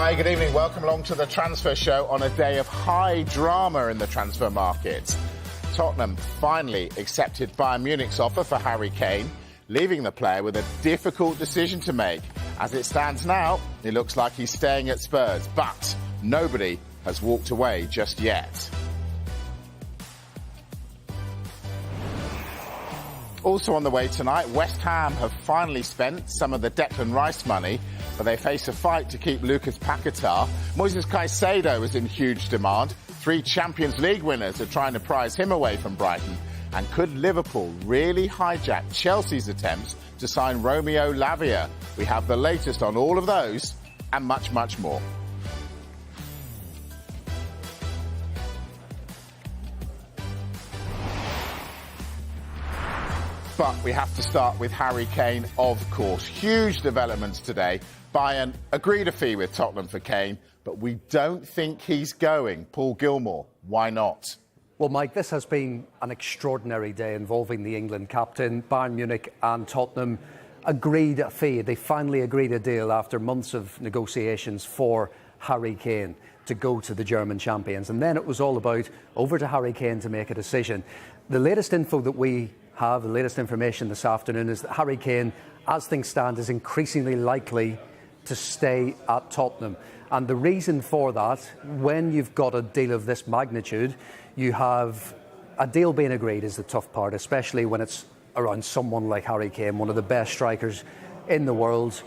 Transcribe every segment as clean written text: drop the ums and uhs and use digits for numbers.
Hi, good evening. Welcome along to the Transfer Show on a day of high drama in the transfer market. Tottenham finally accepted Bayern Munich's offer for Harry Kane, leaving the player with a difficult decision to make. As it stands now, it looks like he's staying at Spurs, but nobody has walked away just yet. Also on the way tonight, West Ham have finally spent some of the Declan Rice money, but they face a fight to keep Lucas Paquetá. Moises Caicedo is in huge demand. 3 Champions League winners are trying to prize him away from Brighton. And could Liverpool really hijack Chelsea's attempts to sign Romeo Lavia? We have the latest on all of those and much, much more. But we have to start with Harry Kane, of course. Huge developments today. Bayern agreed a fee with Tottenham for Kane, but we don't think he's going. Paul Gilmore, why not? Well, Mike, this has been an extraordinary day involving the England captain. Bayern Munich and Tottenham agreed a fee. They finally agreed a deal after months of negotiations for Harry Kane to go to the German champions. And then it was all about over to Harry Kane to make a decision. The latest info that we have, the latest information this afternoon, is that Harry Kane, as things stand, is increasingly likely to stay at Tottenham. And the reason for that, when you've got a deal of this magnitude, you have a deal being agreed is the tough part, especially when it's around someone like Harry Kane, one of the best strikers in the world.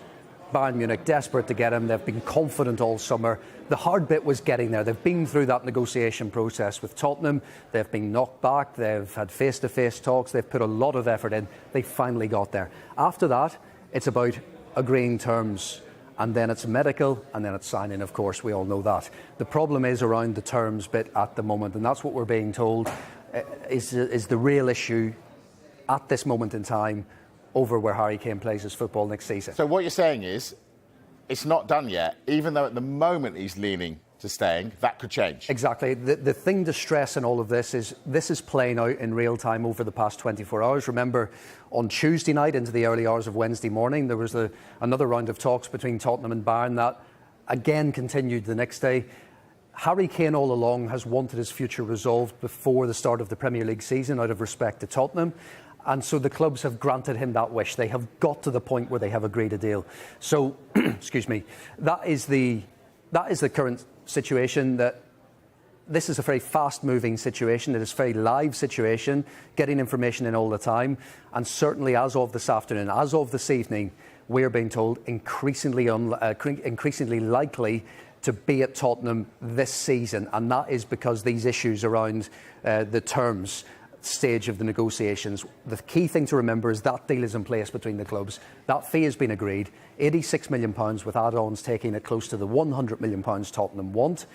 Bayern Munich desperate to get him. They've been confident all summer. The hard bit was getting there. They've been through that negotiation process with Tottenham. They've been knocked back. They've had face-to-face talks. They've put a lot of effort in. They finally got there. After that, it's about agreeing terms. And then it's medical, and then it's signing, of course. We all know that. The problem is around the terms bit at the moment, and that's what we're being told is the real issue at this moment in time over where Harry Kane plays his football next season. So what you're saying is it's not done yet, even though at the moment he's leaning to staying. That could change. Exactly. The thing to stress in all of this is playing out in real time over the past 24 hours. Remember, on Tuesday night into the early hours of Wednesday morning, there was another round of talks between Tottenham and Bayern that again continued the next day. Harry Kane all along has wanted his future resolved before the start of the Premier League season out of respect to Tottenham. And so the clubs have granted him that wish. They have got to the point where they have agreed a deal. So, excuse me, that is the current situation. That this is a very fast-moving situation. It is a very live situation, getting information in all the time. And certainly as of this afternoon, as of this evening, we're being told increasingly likely to be at Tottenham this season. And that is because these issues around the terms stage of the negotiations. The key thing to remember is that deal is in place between the clubs. That fee has been agreed, £86 million with add-ons taking it close to the £100 million Tottenham want.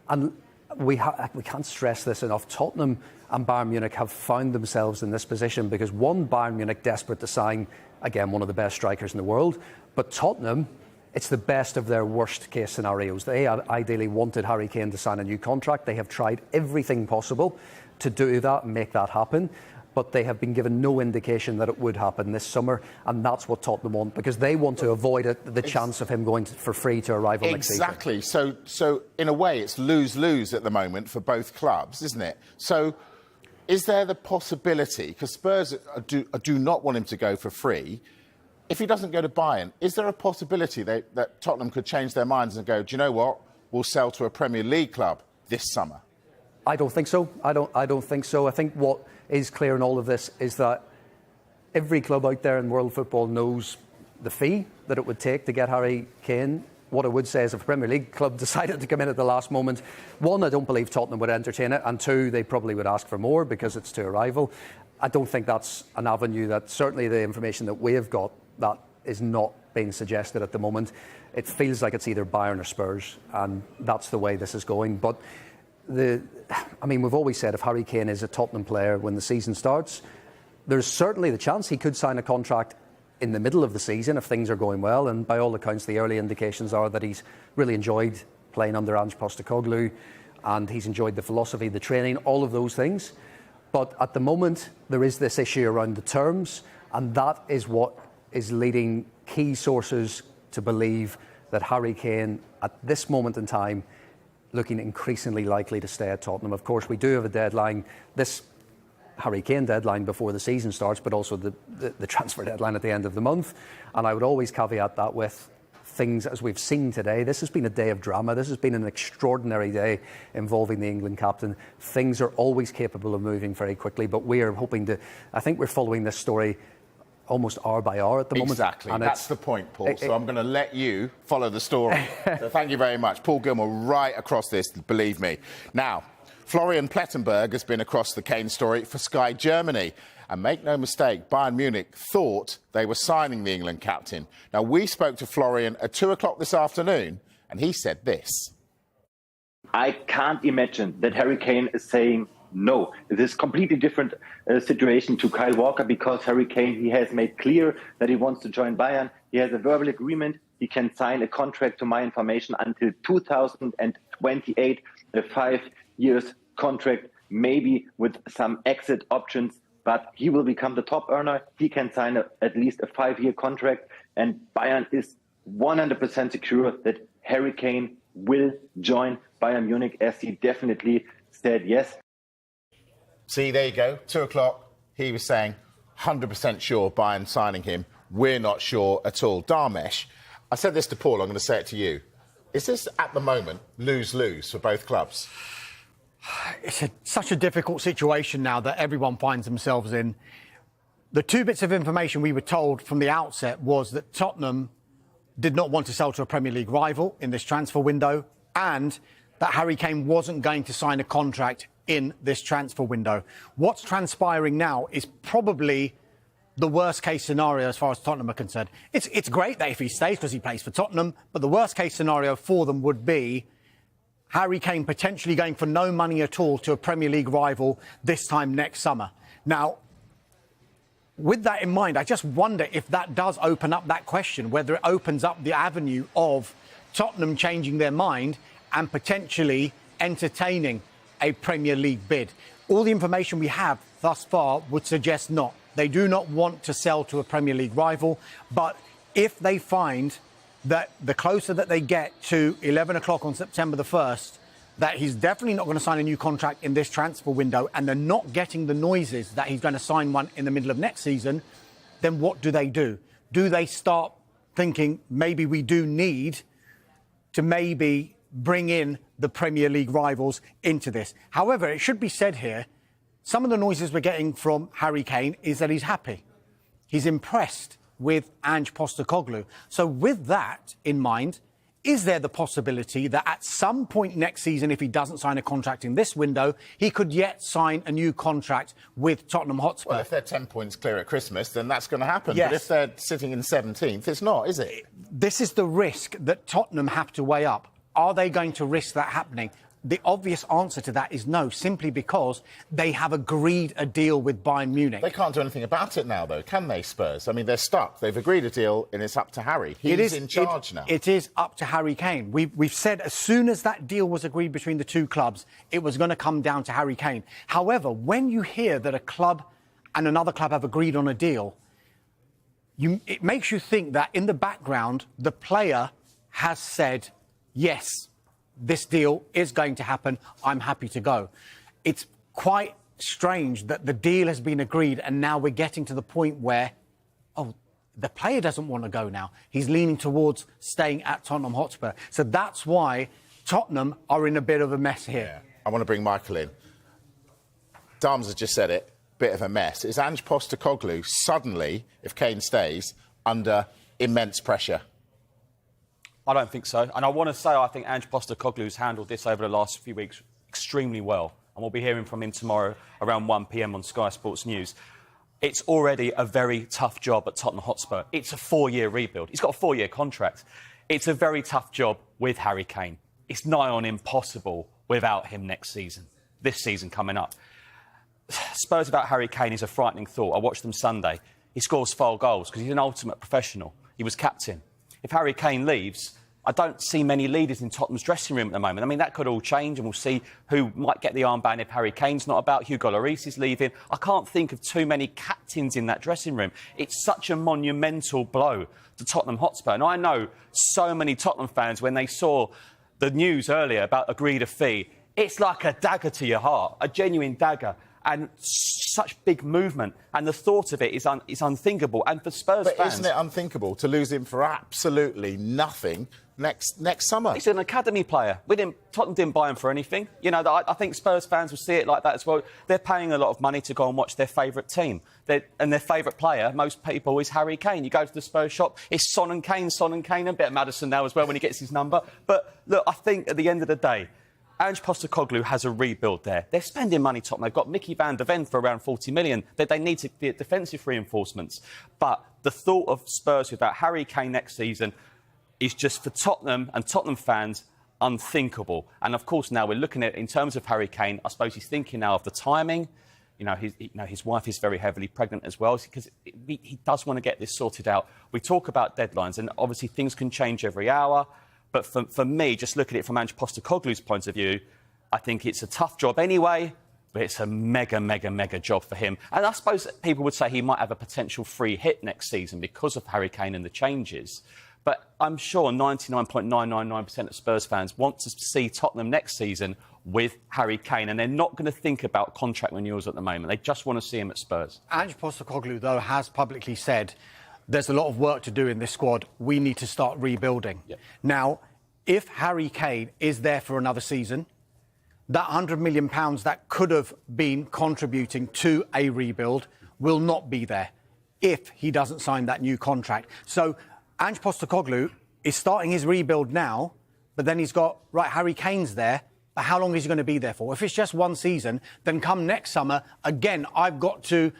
And we can't stress this enough. Tottenham and Bayern Munich have found themselves in this position because one, Bayern Munich desperate to sign, again, one of the best strikers in the world, but Tottenham, it's the best of their worst case scenarios. They ideally wanted Harry Kane to sign a new contract. They have tried everything possible to do that and make that happen, but they have been given no indication that it would happen this summer, and that's what Tottenham want, because they want to avoid the chance of him going for free to a rival next season. Exactly. So in a way, it's lose-lose at the moment for both clubs, isn't it? So is there the possibility, because Spurs do not want him to go for free, if he doesn't go to Bayern, is there a possibility that Tottenham could change their minds and go, do you know what, we'll sell to a Premier League club this summer? I don't think so. I don't think so. I think what is clear in all of this is that every club out there in world football knows the fee that it would take to get Harry Kane. What I would say is if a Premier League club decided to come in at the last moment, one, I don't believe Tottenham would entertain it, and two, they probably would ask for more because it's to a rival. I don't think that's an avenue that, certainly the information that we have got, that is not being suggested at the moment. It feels like it's either Bayern or Spurs, and that's the way this is going. But we've always said if Harry Kane is a Tottenham player when the season starts, there's certainly the chance he could sign a contract in the middle of the season if things are going well. And by all accounts, the early indications are that he's really enjoyed playing under Ange Postecoglou, and he's enjoyed the philosophy, the training, all of those things. But at the moment, there is this issue around the terms, and that is what is leading key sources to believe that Harry Kane, at this moment in time, looking increasingly likely to stay at Tottenham. Of course, we do have a deadline, this Harry Kane deadline before the season starts, but also the transfer deadline at the end of the month. And I would always caveat that with things as we've seen today. This has been a day of drama. This has been an extraordinary day involving the England captain. Things are always capable of moving very quickly, but we are hoping to, I think we're following this story almost hour by hour at the moment. Exactly, and that's the point, Paul. So I'm going to let you follow the story. So thank you very much. Paul Gilmore right across this, believe me. Now, Florian Plettenberg has been across the Kane story for Sky Germany. And make no mistake, Bayern Munich thought they were signing the England captain. Now, we spoke to Florian at 2 o'clock this afternoon, and he said this. I can't imagine that Harry Kane is saying no. It is a completely different situation to Kyle Walker, because Harry Kane, he has made clear that he wants to join Bayern. He has a verbal agreement. He can sign a contract, to my information, until 2028, a 5 years contract, maybe with some exit options. But he will become the top earner. He can sign at least a 5-year contract. And Bayern is 100% secure that Harry Kane will join Bayern Munich, as he definitely said yes. See, there you go. 2 o'clock. He was saying 100% sure Bayern signing him. We're not sure at all. Dharmesh, I said this to Paul. I'm going to say it to you. Is this, at the moment, lose-lose for both clubs? It's such a difficult situation now that everyone finds themselves in. The two bits of information we were told from the outset was that Tottenham did not want to sell to a Premier League rival in this transfer window, and that Harry Kane wasn't going to sign a contract in this transfer window. What's transpiring now is probably the worst case scenario as far as Tottenham are concerned. It's great that if he stays because he plays for Tottenham, but the worst case scenario for them would be Harry Kane potentially going for no money at all to a Premier League rival this time next summer. Now, with that in mind, I just wonder if that does open up that question, whether it opens up the avenue of Tottenham changing their mind and potentially entertaining a Premier League bid. All the information we have thus far would suggest not. They do not want to sell to a Premier League rival, but if they find that the closer that they get to 11 o'clock on September the 1st, that he's definitely not going to sign a new contract in this transfer window, and they're not getting the noises that he's going to sign one in the middle of next season, then what do they do? Do they start thinking maybe we do need to maybe bring in the Premier League rivals into this? However, it should be said here, some of the noises we're getting from Harry Kane is that he's happy. He's impressed with Ange Postecoglou. So with that in mind, is there the possibility that at some point next season, if he doesn't sign a contract in this window, he could yet sign a new contract with Tottenham Hotspur? Well, if they're 10 points clear at Christmas, then that's going to happen. Yes. But if they're sitting in 17th, it's not, is it? This is the risk that Tottenham have to weigh up. Are they going to risk that happening? The obvious answer to that is no, simply because they have agreed a deal with Bayern Munich. They can't do anything about it now, though, can they, Spurs? I mean, they're stuck. They've agreed a deal, and it's up to Harry. He's in charge now. It is up to Harry Kane. We've said as soon as that deal was agreed between the two clubs, it was going to come down to Harry Kane. However, when you hear that a club and another club have agreed on a deal, it makes you think that in the background, the player has said, yes, this deal is going to happen. I'm happy to go. It's quite strange that the deal has been agreed and now we're getting to the point where, the player doesn't want to go now. He's leaning towards staying at Tottenham Hotspur. So that's why Tottenham are in a bit of a mess here. Yeah. I want to bring Michael in. Dams has just said it, bit of a mess. Is Ange Postecoglou suddenly, if Kane stays, under immense pressure? I don't think so. And I want to say I think Ange Postecoglou's handled this over the last few weeks extremely well. And we'll be hearing from him tomorrow around 1 p.m. on Sky Sports News. It's already a very tough job at Tottenham Hotspur. It's a 4-year rebuild. He's got a 4-year contract. It's a very tough job with Harry Kane. It's nigh on impossible without him next season, this season coming up. Spurs about Harry Kane is a frightening thought. I watched them Sunday. He scores 4 goals because he's an ultimate professional. He was captain. If Harry Kane leaves, I don't see many leaders in Tottenham's dressing room at the moment. I mean, that could all change, and we'll see who might get the armband if Harry Kane's not about. Hugo Lloris is leaving. I can't think of too many captains in that dressing room. It's such a monumental blow to Tottenham Hotspur. And I know so many Tottenham fans, when they saw the news earlier about agreed a fee, it's like a dagger to your heart, a genuine dagger. And such big movement, and the thought of it is unthinkable. And for Spurs fans, isn't it unthinkable to lose him for absolutely nothing next summer? He's an academy player. Tottenham didn't buy him for anything. You know, I think Spurs fans will see it like that as well. They're paying a lot of money to go and watch their favourite team, and their favourite player, most people, is Harry Kane. You go to the Spurs shop, it's Son and Kane, and a bit of Maddison now as well when he gets his number. But look, I think at the end of the day, Ange Postecoglou has a rebuild there. They're spending money, Tottenham. They've got Mickey van der Ven for around 40 million. They need to get defensive reinforcements. But the thought of Spurs without Harry Kane next season is just, for Tottenham and Tottenham fans, unthinkable. And of course, now we're looking at, in terms of Harry Kane, I suppose he's thinking now of the timing. His wife is very heavily pregnant as well, because he does want to get this sorted out. We talk about deadlines, and obviously things can change every hour. But for me, just look at it from Ange Postecoglou's point of view, I think it's a tough job anyway, but it's a mega job for him. And I suppose people would say he might have a potential free hit next season because of Harry Kane and the changes. But I'm sure 99.999% of Spurs fans want to see Tottenham next season with Harry Kane, and they're not going to think about contract renewals at the moment. They just want to see him at Spurs. Ange Postecoglou, though, has publicly said there's a lot of work to do in this squad. We need to start rebuilding. Yep. Now, if Harry Kane is there for another season, that £100 million that could have been contributing to a rebuild will not be there if he doesn't sign that new contract. So Ange Postecoglou is starting his rebuild now, but then he's got, right, Harry Kane's there, but how long is he going to be there for? If it's just one season, then come next summer, again, I've got to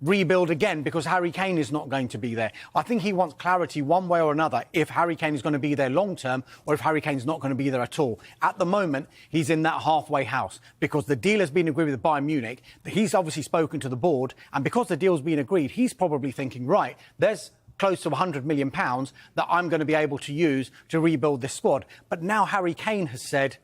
rebuild again because Harry Kane is not going to be there. I think he wants clarity one way or another if Harry Kane is going to be there long term or if Harry Kane's not going to be there at all. At the moment, he's in that halfway house because the deal has been agreed with Bayern Munich. He's obviously spoken to the board, and because the deal's been agreed, he's probably thinking, right, there's close to £100 million that I'm going to be able to use to rebuild this squad. But now Harry Kane has said,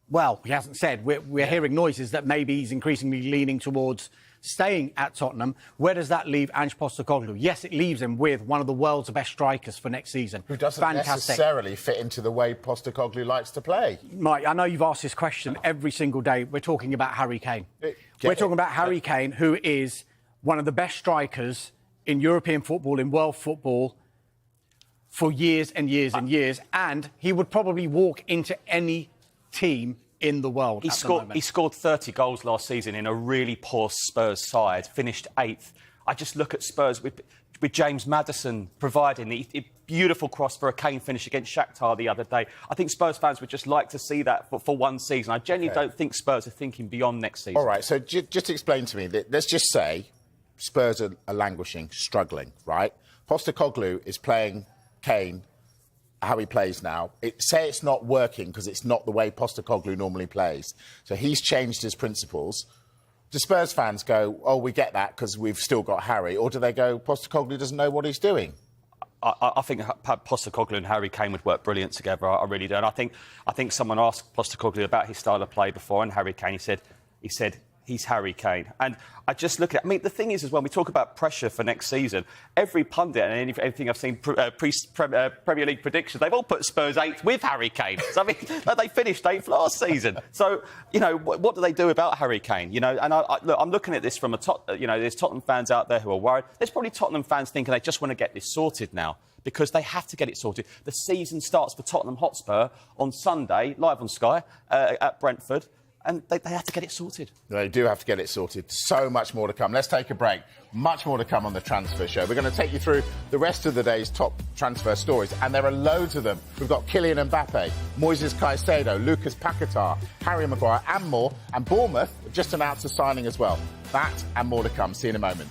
well, he hasn't said, we're hearing noises that maybe he's increasingly leaning towards staying at Tottenham. Where does that leave Ange Postecoglou? Yes, it leaves him with one of the world's best strikers for next season. Who doesn't necessarily fit into the way Postecoglou likes to play. Mike, I know you've asked this question every single day. We're talking about Harry Kane. We're talking about Harry Kane, who is one of the best strikers in European football, in world football, for years and years and years. And he would probably walk into any team in the world. He scored 30 goals last season in a really poor Spurs side, finished 8th. I just look at Spurs with James Maddison providing the beautiful cross for a Kane finish against Shakhtar the other day. I think Spurs fans would just like to see that for one season. I genuinely don't think Spurs are thinking beyond next season. All right, so just explain to me, let's just say Spurs are languishing, struggling, right? Postecoglou is playing Kane how he plays now. Say it's not working because it's not the way Postecoglou normally plays. So he's changed his principles. Do Spurs fans go, oh, we get that because we've still got Harry? Or do they go, Postecoglou doesn't know what he's doing? I think Postecoglou and Harry Kane would work brilliant together. I really do. And I think someone asked Postecoglou about his style of play before, and Harry Kane, he said he's Harry Kane. And I just look at... I mean, the thing is, when we talk about pressure for next season, every pundit and anything I've seen Premier League predictions, they've all put Spurs 8th with Harry Kane. So, I mean, they finished 8th last season. So, what do they do about Harry Kane? And I'm looking at this from there's Tottenham fans out there who are worried. There's probably Tottenham fans thinking they just want to get this sorted now, because they have to get it sorted. The season starts for Tottenham Hotspur on Sunday, live on Sky, at Brentford. And they have to get it sorted. They do have to get it sorted. So much more to come. Let's take a break. Much more to come on the Transfer Show. We're going to take you through the rest of the day's top transfer stories, and there are loads of them. We've got Kylian Mbappe, Moises Caicedo, Lucas Paquetá, Harry Maguire, and more. And Bournemouth have just announced a signing as well. That and more to come. See you in a moment.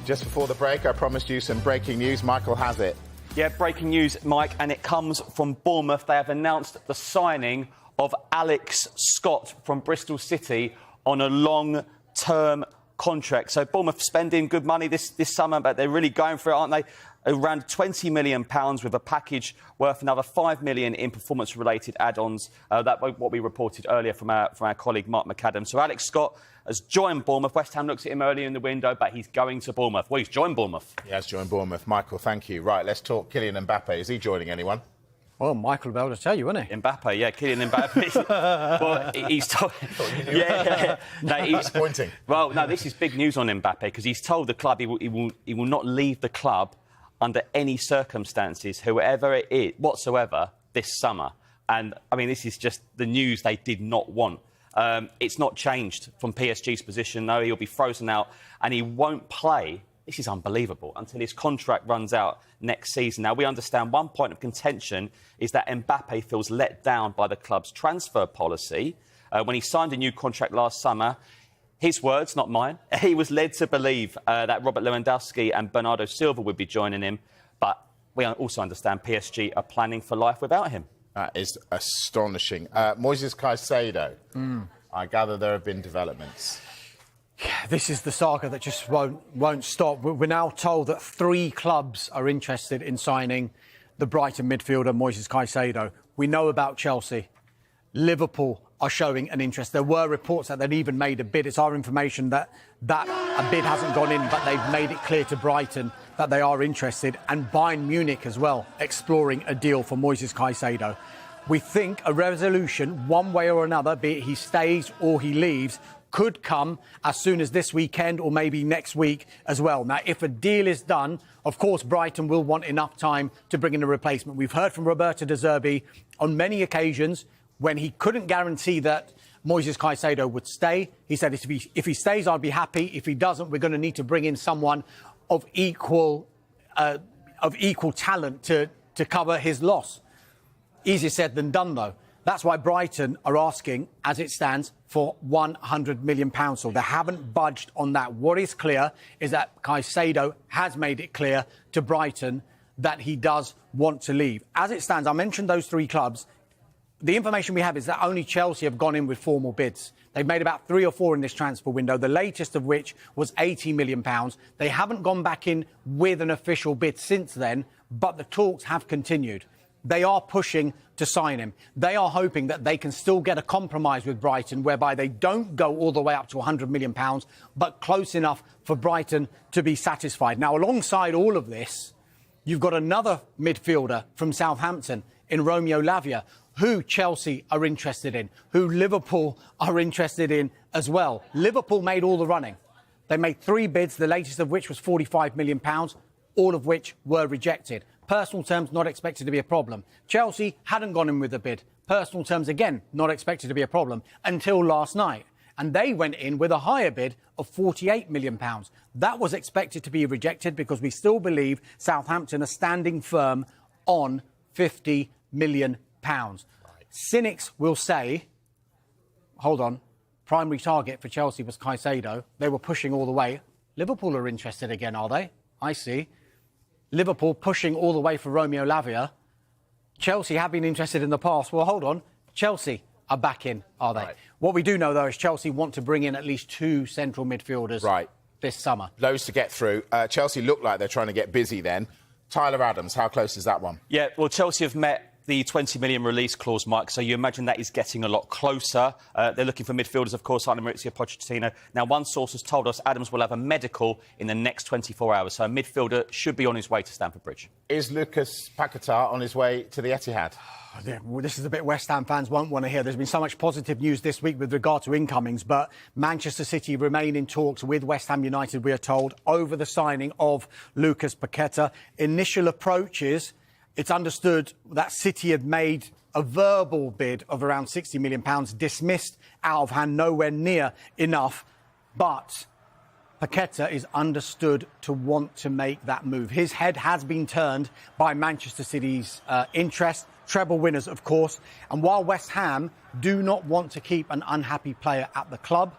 Just before the break, I promised you some breaking news. Michael has it. Yeah, breaking news, Mike, and it comes from Bournemouth. They have announced the signing of Alex Scott from Bristol City on a long-term contract. So Bournemouth spending good money this summer, but they're really going for it, aren't they? Around £20 million with a package worth another £5 million in performance-related add-ons. That what we reported earlier from our colleague Mark McAdam. So Alex Scott has joined Bournemouth. West Ham looks at him earlier in the window, but he's going to Bournemouth. Well, he's joined Bournemouth. He has joined Bournemouth. Michael, thank you. Right, let's talk Kylian Mbappe. Is he joining anyone? Well, Michael will be able to tell you, won't he? Mbappe, yeah, Kylian Mbappe. Well, he's told... yeah. No, he's disappointing. Well, no, this is big news on Mbappe because he's told the club he will not leave the club under any circumstances, whoever it is, whatsoever, this summer. And, I mean, this is just the news they did not want. It's not changed from PSG's position, though. He'll be frozen out and he won't play, this is unbelievable, until his contract runs out next season. Now, we understand one point of contention is that Mbappe feels let down by the club's transfer policy. When he signed a new contract last summer, his words, not mine, he was led to believe that Robert Lewandowski and Bernardo Silva would be joining him. But we also understand PSG are planning for life without him. That is astonishing. Moises Caicedo. I gather there have been developments. This is the saga that just won't stop. We're now told that 3 clubs are interested in signing the Brighton midfielder, Moises Caicedo. We know about Chelsea. Liverpool are showing an interest. There were reports that they'd even made a bid. It's our information that a bid hasn't gone in, but they've made it clear to Brighton that they are interested. And Bayern Munich as well, exploring a deal for Moises Caicedo. We think a resolution, one way or another, be it he stays or he leaves, could come as soon as this weekend or maybe next week as well. Now, if a deal is done, of course, Brighton will want enough time to bring in a replacement. We've heard from Roberto De Zerbi on many occasions when he couldn't guarantee that Moises Caicedo would stay. He said, if he stays, I'd be happy. If he doesn't, we're going to need to bring in someone of equal talent to cover his loss. Easier said than done, though. That's why Brighton are asking, as it stands, for £100 million. So they haven't budged on that. What is clear is that Caicedo has made it clear to Brighton that he does want to leave. As it stands, I mentioned those 3 clubs. The information we have is that only Chelsea have gone in with formal bids. They've made about 3 or 4 in this transfer window, the latest of which was £80 million. They haven't gone back in with an official bid since then, but the talks have continued. They are pushing to sign him. They are hoping that they can still get a compromise with Brighton whereby they don't go all the way up to £100 million, but close enough for Brighton to be satisfied. Now, alongside all of this, you've got another midfielder from Southampton in Romeo Lavia, who Chelsea are interested in, who Liverpool are interested in as well. Liverpool made all the running. They made 3 bids, the latest of which was £45 million, all of which were rejected. Personal terms not expected to be a problem. Chelsea hadn't gone in with a bid. Personal terms, again, not expected to be a problem until last night. And they went in with a higher bid of £48 million. That was expected to be rejected because we still believe Southampton are standing firm on £50 million. Cynics will say, hold on, primary target for Chelsea was Caicedo. They were pushing all the way. Liverpool are interested again, are they? I see. Liverpool pushing all the way for Romeo Lavia. Chelsea have been interested in the past. Well, hold on. Chelsea are back in, are they? Right. What we do know, though, is Chelsea want to bring in at least 2 central midfielders this summer. Loads to get through. Chelsea look like they're trying to get busy then. Tyler Adams, how close is that one? Yeah, well, Chelsea have met the 20 million release clause, Mike, so you imagine that is getting a lot closer. They're looking for midfielders, of course, like Mauricio Pochettino. Now, one source has told us Adams will have a medical in the next 24 hours, so a midfielder should be on his way to Stamford Bridge. Is Lucas Paquetá on his way to the Etihad? Yeah, well, this is a bit West Ham fans won't want to hear. There's been so much positive news this week with regard to incomings, but Manchester City remain in talks with West Ham United, we are told, over the signing of Lucas Paquetá. Initial approaches, it's understood that City had made a verbal bid of around £60 million, dismissed out of hand, nowhere near enough. But Paquetá is understood to want to make that move. His head has been turned by Manchester City's interest. Treble winners, of course. And while West Ham do not want to keep an unhappy player at the club,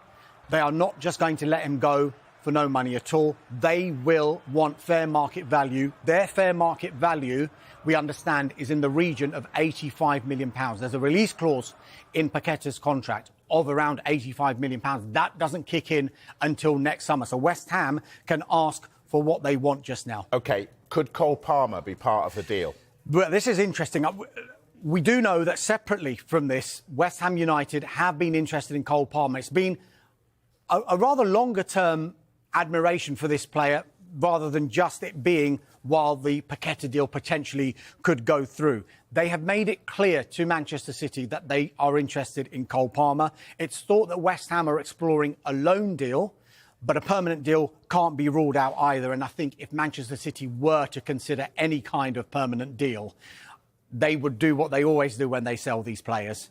they are not just going to let him go for no money at all. They will want fair market value. Their fair market value, we understand, is in the region of £85 million. There's a release clause in Paqueta's contract of around £85 million. That doesn't kick in until next summer. So West Ham can ask for what they want just now. OK, could Cole Palmer be part of the deal? Well, this is interesting. We do know that separately from this, West Ham United have been interested in Cole Palmer. It's been a rather longer-term admiration for this player rather than just it being while the Paqueta deal potentially could go through. They have made it clear to Manchester City that they are interested in Cole Palmer. It's thought that West Ham are exploring a loan deal, but a permanent deal can't be ruled out either. And I think if Manchester City were to consider any kind of permanent deal, they would do what they always do when they sell these players,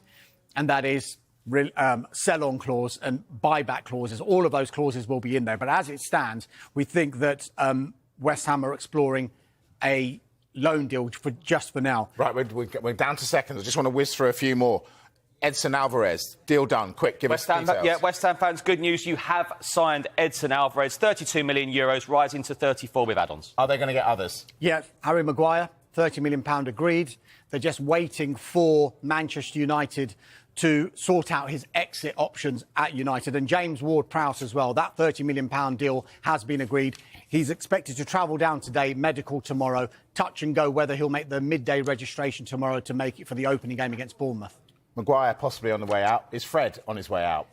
and that is sell-on clause and buyback clauses. All of those clauses will be in there. But as it stands, we think that West Ham are exploring a loan deal for now. Right, we're down to seconds. I just want to whiz through a few more. Edson Alvarez, deal done. Quick, give us details. Yeah, West Ham fans, good news. You have signed Edson Alvarez, €32 million, rising to 34 with add-ons. Are they going to get others? Yeah, Harry Maguire, £30 million agreed. They're just waiting for Manchester United to sort out his exit options at United. And James Ward-Prowse as well. That £30 million deal has been agreed. He's expected to travel down today, medical tomorrow, touch and go whether he'll make the midday registration tomorrow to make it for the opening game against Bournemouth. Maguire possibly on the way out. Is Fred on his way out?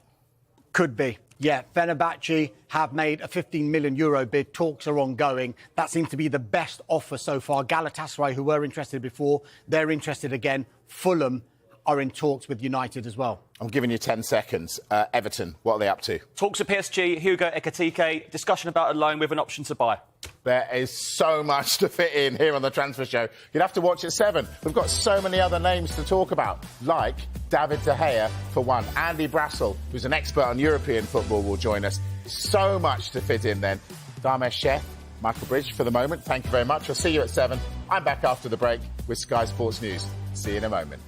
Could be. Yeah, Fenerbahce have made a €15 million bid. Talks are ongoing. That seems to be the best offer so far. Galatasaray, who were interested before, they're interested again. Fulham are in talks with United as well. I'm giving you 10 seconds. Everton, what are they up to? Talks at PSG, Hugo Ekitike, discussion about a loan with an option to buy. There is so much to fit in here on the Transfer Show. You'd have to watch at 7. We've got so many other names to talk about, like David De Gea, for one. Andy Brassel, who's an expert on European football, will join us. So much to fit in then. Damesh Sheth, Michael Bridge, for the moment, thank you very much. I'll see you at 7. I'm back after the break with Sky Sports News. See you in a moment.